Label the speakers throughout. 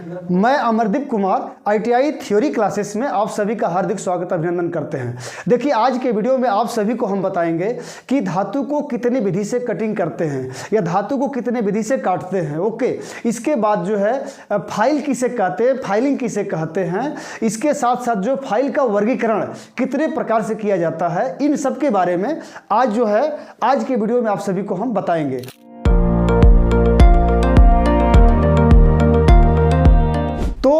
Speaker 1: मैं Amardeep Kumar ITI theory classes में आप सभी का हार्दिक स्वागत अभिनंदन करते हैं। देखिए आज के वीडियो में आप सभी को हम बताएंगे कि धातु को कितने विधि से कटिंग करते हैं या धातु को कितने विधि से काटते हैं। ओके, इसके बाद जो है फाइल किसे कहते हैं, फाइलिंग किसे कहते हैं, इसके साथ साथ जो फाइल का वर्गीकरण कितने प्रकार से किया जाता है, इन सब के बारे में आज जो है आज के वीडियो में आप सभी को हम बताएंगे। तो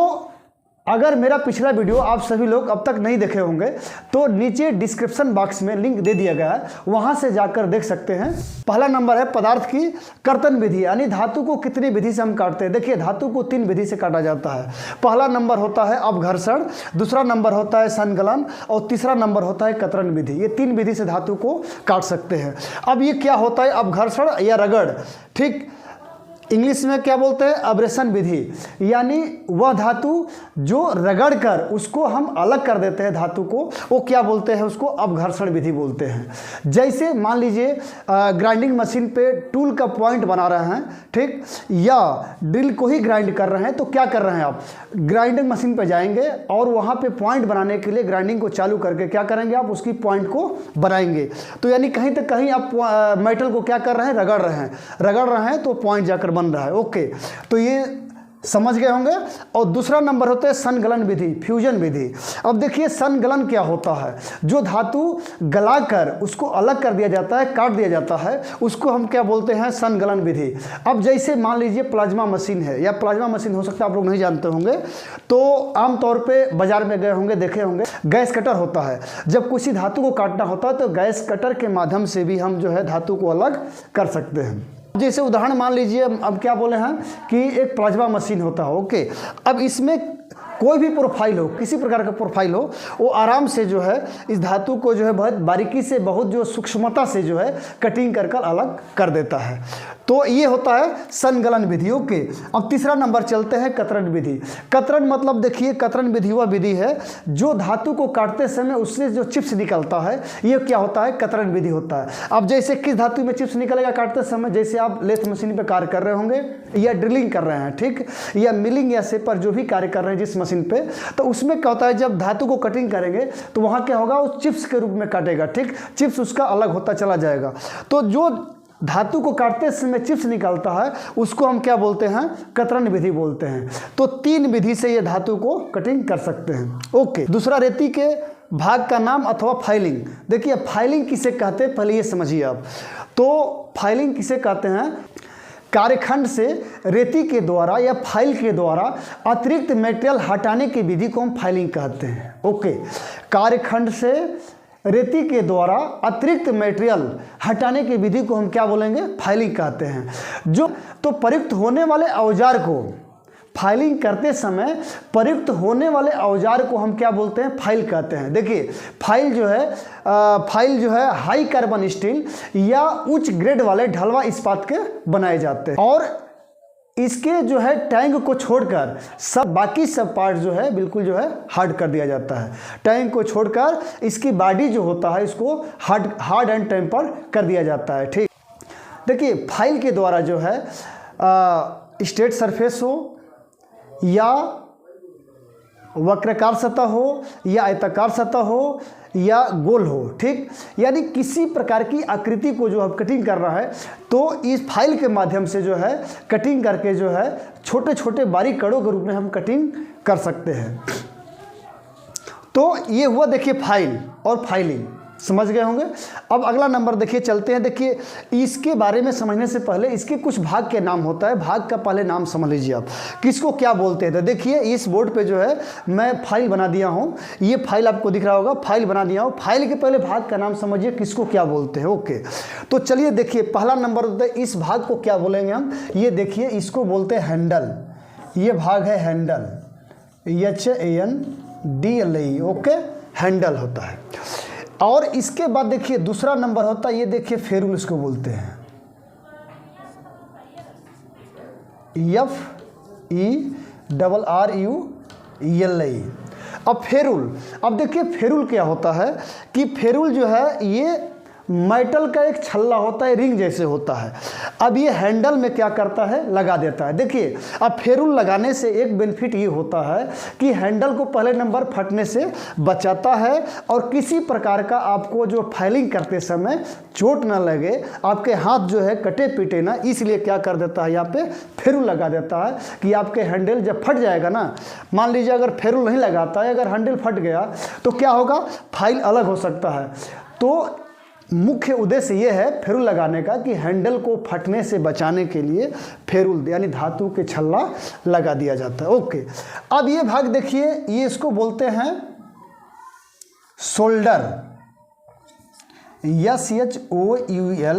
Speaker 1: अगर मेरा पिछला वीडियो आप सभी लोग अब तक नहीं देखे होंगे तो नीचे डिस्क्रिप्शन बॉक्स में लिंक दे दिया गया है, वहां से जाकर देख सकते हैं। पहला नंबर है पदार्थ की कर्तन विधि, यानी धातु को कितनी विधि से हम काटते हैं। देखिए धातु को 3 विधि से काटा जाता है। पहला नंबर होता है अपघर्षण, दूसरा नंबर होता है संगलन और तीसरा नंबर होता है कतरन विधि। ये 3 विधि से धातु को काट सकते हैं। अब ये क्या होता है अपघर्षण या रगड़, ठीक, इंग्लिश में क्या बोलते हैं अब्रेशन विधि, यानी वह धातु जो रगड़ कर उसको हम अलग कर देते हैं धातु को, वो क्या बोलते हैं, उसको अपघर्षण विधि बोलते हैं। जैसे मान लीजिए ग्राइंडिंग मशीन पे टूल का पॉइंट बना रहे हैं, ठीक, या ड्रिल को ही ग्राइंड कर रहे हैं, तो क्या कर रहे हैं आप ग्राइंडिंग मशीन पे जाएंगे और वहाँ पे पॉइंट बनाने के लिए ग्राइंडिंग को चालू करके क्या करेंगे आप उसकी पॉइंट को बनाएंगे। तो यानी कहीं तक कहीं आप मेटल को क्या कर रहे हैं रगड़ रहे हैं तो पॉइंट जाकर बन रहा है। ओके, तो ये समझ गए होंगे। और दूसरा नंबर होता है संगलन विधि, फ्यूजन विधि। अब देखिए संगलन क्या होता है, जो धातु गलाकर उसको अलग कर दिया जाता है, काट दिया जाता है, उसको हम क्या बोलते हैं संगलन विधि। अब जैसे मान लीजिए प्लाज्मा मशीन है, या प्लाज्मा मशीन हो सकता है आप लोग नहीं जानते होंगे, तो आमतौर पे बाजार में गए होंगे, देखे होंगे, गैस कटर होता है। जब किसी धातु को काटना होता है तो गैस कटर के माध्यम से भी हम जो है धातु को अलग कर सकते हैं। जैसे उदाहरण मान लीजिए, अब क्या बोले हैं कि एक प्लाज्मा मशीन होता है। ओके, अब इसमें कोई भी प्रोफाइल हो, किसी प्रकार का प्रोफाइल हो, वो आराम से जो है इस धातु को जो है बहुत बारीकी से, बहुत जो सूक्ष्मता से जो है कटिंग कर अलग कर देता है। तो ये होता है संगलन विधि। ओके, अब तीसरा नंबर चलते हैं कतरन विधि। कतरन मतलब देखिए कतरन विधि वह विधि है जो धातु को काटते समय उससे जो चिप्स निकलता है, ये क्या होता है कतरन विधि होता है। अब जैसे किस धातु में चिप्स निकलेगा काटते समय, जैसे आप लेथ मशीन पर कार्य कर रहे होंगे या ड्रिलिंग कर रहे हैं, ठीक, या मिलिंग या सेपर जो भी कार्य कर रहे हैं जिस मशीन पे, तो उसमें क्या होता है जब धातु को कटिंग करेंगे तो वहाँ क्या होगा, वो चिप्स के रूप में काटेगा, ठीक, चिप्स उसका अलग होता चला जाएगा। तो जो धातु को काटते समय चिप्स निकलता है उसको हम क्या बोलते हैं कतरन विधि बोलते हैं। तो 3 विधि से ये धातु को कटिंग कर सकते हैं। ओके, दूसरा रेती के भाग का नाम अथवा फाइलिंग। देखिए फाइलिंग किसे कहते हैं पहले ये समझिए आप। तो फाइलिंग किसे कहते हैं, कार्यखंड से रेती के द्वारा या फाइल के द्वारा अतिरिक्त मटेरियल हटाने की विधि को हम फाइलिंग कहते हैं। ओके, कार्यखंड से रेती के द्वारा अतिरिक्त मटेरियल हटाने की विधि को हम क्या बोलेंगे फाइलिंग कहते हैं। जो तो प्रयुक्त होने वाले औजार को फाइलिंग करते समय प्रयुक्त होने वाले औजार को हम क्या बोलते हैं फाइल कहते हैं। देखिए फाइल जो है हाई कार्बन स्टील या उच्च ग्रेड वाले ढलवा इस्पात के बनाए जाते हैं, और इसके जो है टैंक को छोड़कर बाकी सब पार्ट जो है बिल्कुल जो है हार्ड कर दिया जाता है। टैंक को छोड़कर इसकी बॉडी जो होता है इसको हार्ड एंड टेम्पर कर दिया जाता है, ठीक। देखिए फाइल के द्वारा जो है स्ट्रेट सरफेस हो या वक्राकार सतह हो या आयताकार सतह हो या गोल हो, ठीक, यानी किसी प्रकार की आकृति को जो हम कटिंग कर रहा है तो इस फाइल के माध्यम से जो है कटिंग करके जो है छोटे छोटे बारीक कड़ों के रूप में हम कटिंग कर सकते हैं। तो ये हुआ देखिए फाइल और फाइलिंग, समझ गए होंगे। अब अगला नंबर देखिए चलते हैं। देखिए इसके बारे में समझने से पहले इसके कुछ भाग के नाम होता है, भाग का पहले नाम समझ लीजिए आप किसको क्या बोलते हैं। तो देखिए इस बोर्ड पे जो है मैं फाइल बना दिया हूँ, ये फाइल आपको दिख रहा होगा, फाइल बना दिया हूँ। फाइल के पहले भाग का नाम समझिए किसको क्या बोलते हैं। ओके, तो चलिए देखिए पहला नंबर होता है इस भाग को क्या बोलेंगे हम, ये देखिए इसको बोलते हैं हैंडल। ये भाग है हैंडल, HANDLE। ओके, हैंडल होता है। और इसके बाद देखिए दूसरा नंबर होता है, ये देखिए फेरुल इसको बोलते हैं, FERRULE। अब फेरुल, अब देखिए फेरुल क्या होता है कि फेरुल जो है ये मेटल का एक छल्ला होता है, रिंग जैसे होता है। अब ये हैंडल में क्या करता है, लगा देता है। देखिए अब फेरुल लगाने से एक बेनिफिट ये होता है कि हैंडल को पहले नंबर फटने से बचाता है और किसी प्रकार का आपको जो फाइलिंग करते समय चोट ना लगे, आपके हाथ जो है कटे पीटे ना, इसलिए क्या कर देता है, यहाँ पे फेरुल लगा देता है कि आपके हैंडल जब फट जाएगा ना, मान लीजिए अगर फेरुल नहीं लगाता है, अगर हैंडल फट गया तो क्या होगा, फाइल अलग हो सकता है। तो मुख्य उद्देश्य ये है फेरुल लगाने का कि हैंडल को फटने से बचाने के लिए फेरुल यानी धातु के छल्ला लगा दिया जाता है। ओके, अब ये भाग देखिए, ये इसको बोलते हैं शोल्डर, SHOULDER।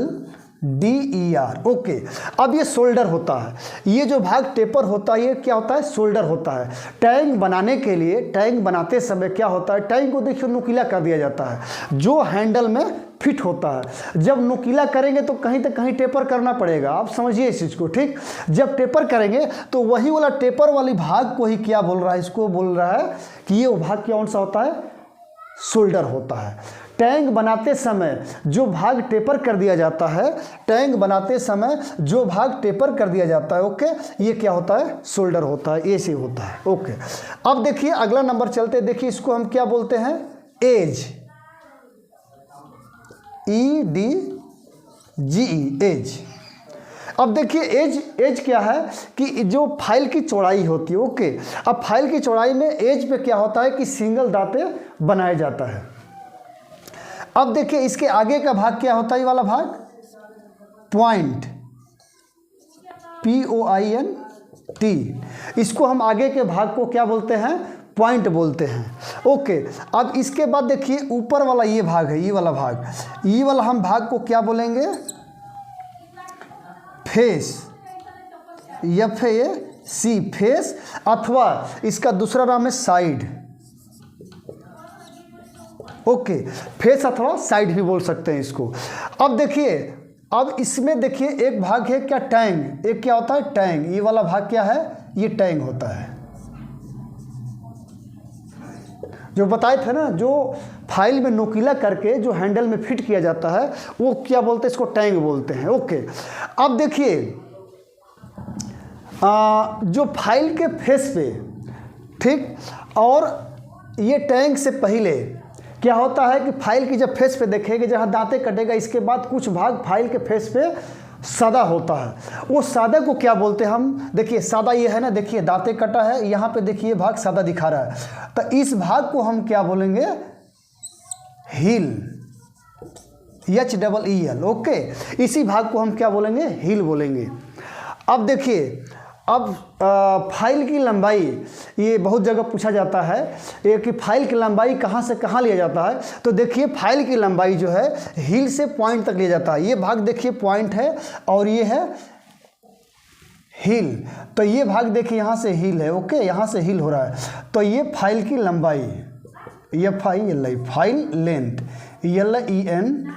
Speaker 1: ओके, अब ये शोल्डर होता है, ये जो भाग टेपर होता है ये क्या होता है, शोल्डर होता है। टैंक बनाने के लिए, टैंक बनाते समय क्या होता है, टैंक को देखिए नुकीला कर दिया जाता है जो हैंडल में फिट होता है। जब नुकीला करेंगे तो कहीं तो कहीं टेपर करना पड़ेगा, आप समझिए इस चीज़ को, ठीक। जब टेपर करेंगे तो वही वाला टेपर वाली भाग को ही क्या बोल रहा है, इसको बोल रहा है कि ये भाग कौन सा होता है, शोल्डर होता है। टैंक बनाते समय जो भाग टेपर कर दिया जाता है, टैंक बनाते समय जो भाग टेपर कर दिया जाता है, ओके, ये क्या होता है, शोल्डर होता है, ऐसे होता है। ओके, अब देखिए अगला नंबर चलते, देखिए इसको हम क्या बोलते हैं, एज, EDGE, एज। अब देखिए एज क्या है कि जो फाइल की चौड़ाई होती है। ओके, अब फाइल की चौड़ाई में एज पे क्या होता है कि सिंगल दांते बनाया जाता है। अब देखिए इसके आगे का भाग क्या होता है, ये वाला भाग पॉइंट, POINT, इसको हम आगे के भाग को क्या बोलते हैं, पॉइंट बोलते हैं। ओके, अब इसके बाद देखिए ऊपर वाला ये भाग है, ये वाला भाग, ये वाला हम भाग को क्या बोलेंगे, फेस, FAC, फेस, अथवा इसका दूसरा नाम है साइड। ओके, फेस अथवा साइड भी बोल सकते हैं इसको। अब देखिए, अब इसमें देखिए एक भाग है क्या, टैंग, एक क्या होता है, टैंग, ये वाला भाग क्या है, ये टैंग होता है। जो बताए थे ना, जो फाइल में नुकीला करके जो हैंडल में फिट किया जाता है वो क्या बोलते हैं, इसको टैंग बोलते हैं। ओके, अब देखिए जो फाइल के फेस पे, ठीक, और ये टैंग से पहले क्या होता है कि फाइल की जब फेस पे देखेंगे, जहाँ दांते कटेगा, इसके बाद कुछ भाग फाइल के फेस पे सादा होता है। वो सादा को क्या बोलते हैं हम, देखिए सादा ये है ना, देखिए दांते कटा है, यहाँ पे देखिए भाग सादा दिखा रहा है, तो इस भाग को हम क्या बोलेंगे, हील, HEEL। ओके, इसी भाग को हम क्या बोलेंगे, हील बोलेंगे। अब देखिए, अब फाइल की लंबाई, ये बहुत जगह पूछा जाता है ये कि फाइल की लंबाई कहाँ से कहाँ लिया जाता है। तो देखिए फाइल की लंबाई जो है हील से पॉइंट तक लिया जाता है। ये भाग देखिए पॉइंट है और ये है हील, तो ये भाग देखिए यहाँ से हील है। ओके, यहाँ से हील हो रहा है, तो ये फाइल की लंबाई, FILI, file length, LENGTH।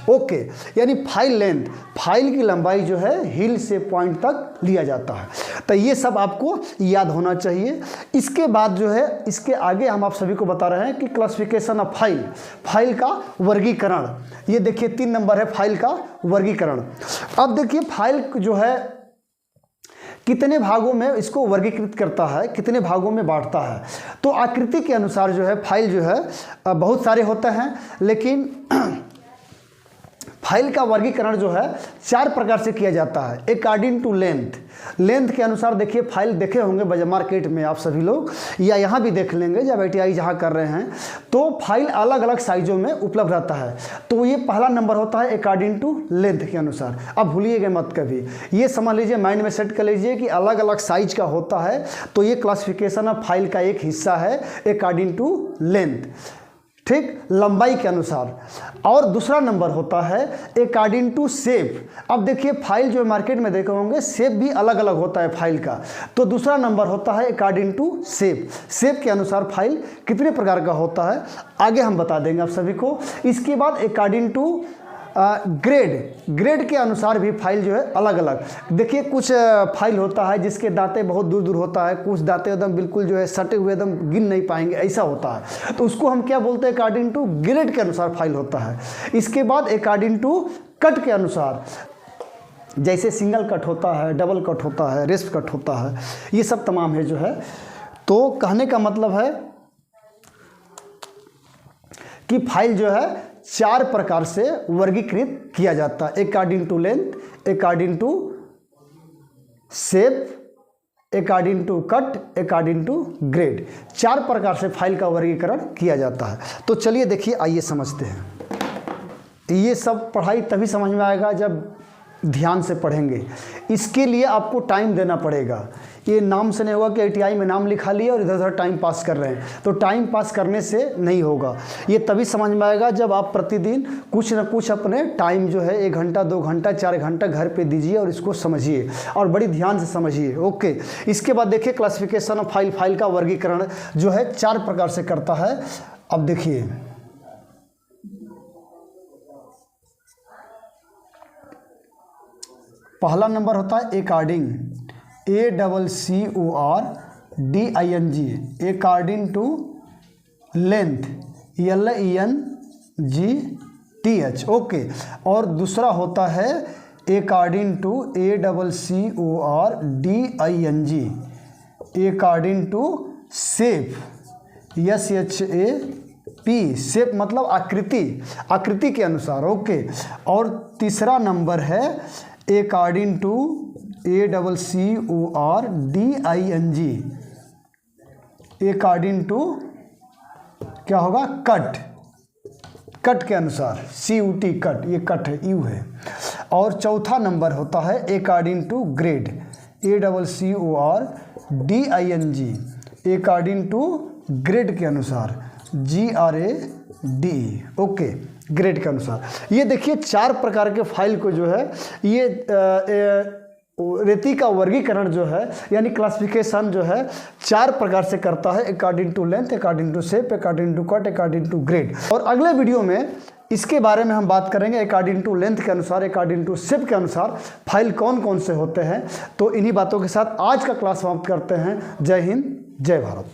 Speaker 1: Okay, यानी फाइल लेंथ, फाइल की लंबाई जो है हील से पॉइंट तक लिया जाता है। तो ये सब आपको याद होना चाहिए। इसके बाद जो है, इसके आगे हम आप सभी को बता रहे हैं कि क्लासिफिकेशन ऑफ फाइल, फाइल का वर्गीकरण। ये देखिए 3 नंबर है, फाइल का वर्गीकरण। अब देखिए फाइल जो है कितने भागों में इसको वर्गीकृत करता है, कितने भागों में बांटता है। तो आकृति के अनुसार जो है फाइल जो है बहुत सारे होते हैं, लेकिन फाइल का वर्गीकरण जो है 4 प्रकार से किया जाता है। अकॉर्डिंग टू लेंथ, लेंथ के अनुसार देखिए फाइल देखे होंगे बाजार मार्केट में आप सभी लोग, या यहाँ भी देख लेंगे जब ITI जहाँ कर रहे हैं, तो फाइल अलग अलग साइजों में उपलब्ध रहता है। तो ये पहला नंबर होता है अकॉर्डिंग टू लेंथ के अनुसार। अब भूलिएगा मत कभी, ये समझ लीजिए, माइंड में सेट कर लीजिए कि अलग अलग साइज का होता है, तो ये क्लासिफिकेशन ऑफ फाइल का एक हिस्सा है अकॉर्डिंग टू लेंथ, ठीक, लंबाई के अनुसार। और दूसरा नंबर होता है अकॉर्डिंग टू शेप। अब देखिए फाइल जो मार्केट में देखे होंगे शेप भी अलग अलग होता है फाइल का, तो दूसरा नंबर होता है अकॉर्डिंग टू शेप। शेप के अनुसार फाइल कितने प्रकार का होता है आगे हम बता देंगे आप सभी को। इसके बाद अकॉर्डिंग टू ग्रेड के अनुसार भी फाइल जो है अलग अलग। देखिए कुछ फाइल होता है जिसके दांते बहुत दूर दूर होता है, कुछ दांते एकदम बिल्कुल जो है सटे हुए एकदम गिन नहीं पाएंगे, ऐसा होता है। तो उसको हम क्या बोलते हैं, अकॉर्डिंग टू ग्रेड के अनुसार फाइल होता है। इसके बाद अकॉर्डिंग टू कट के अनुसार, जैसे सिंगल कट होता है, डबल कट होता है, रेस्प कट होता है, ये सब तमाम है जो है। तो कहने का मतलब है कि फाइल जो है 4 प्रकार से वर्गीकृत किया जाता है, according to length, according to shape, according to cut, according to grade. 4 प्रकार से फाइल का वर्गीकरण किया जाता है। तो चलिए देखिए, आइए समझते हैं। ये सब पढ़ाई तभी समझ में आएगा जब ध्यान से पढ़ेंगे। इसके लिए आपको टाइम देना पड़ेगा। ये नाम से नहीं होगा कि ITI में नाम लिखा लिया और इधर उधर टाइम पास कर रहे हैं, तो टाइम पास करने से नहीं होगा। ये तभी समझ में आएगा जब आप प्रतिदिन कुछ न कुछ अपने टाइम जो है 1 घंटा 2 घंटा 4 घंटा घर पे दीजिए और इसको समझिए और बड़ी ध्यान से समझिए। ओके, इसके बाद देखिए क्लासिफिकेशन ऑफ फाइल, फाइल का वर्गीकरण जो है 4 प्रकार से करता है। अब देखिए, पहला नंबर होता है according, ACCORDING, according to length, LENGTH। Okay, और दूसरा होता है according to ACCORDING, according to shape, SHAP, shape मतलब आकृति, आकृति के अनुसार। ओके, और तीसरा नंबर है according to ACCORDING, according to क्या होगा, कट, कट के अनुसार, CUT कट, ये कट है, यू है। और चौथा नंबर होता है according to grade, ACCORDING, according to grade के अनुसार, GRADE। ओके, ग्रेड के अनुसार। ये देखिए 4 प्रकार के फाइल को जो है ये रेती का वर्गीकरण जो है यानी क्लासिफिकेशन जो है 4 प्रकार से करता है, according to length, according to shape, according to cut, according to grade. और अगले वीडियो में इसके बारे में हम बात करेंगे, अकॉर्डिंग टू लेंथ के अनुसार, अकॉर्डिंग टू शेप के अनुसार फाइल कौन कौन से होते हैं। तो इन्हीं बातों के साथ आज का क्लास समाप्त करते हैं। जय हिंद, जय भारत।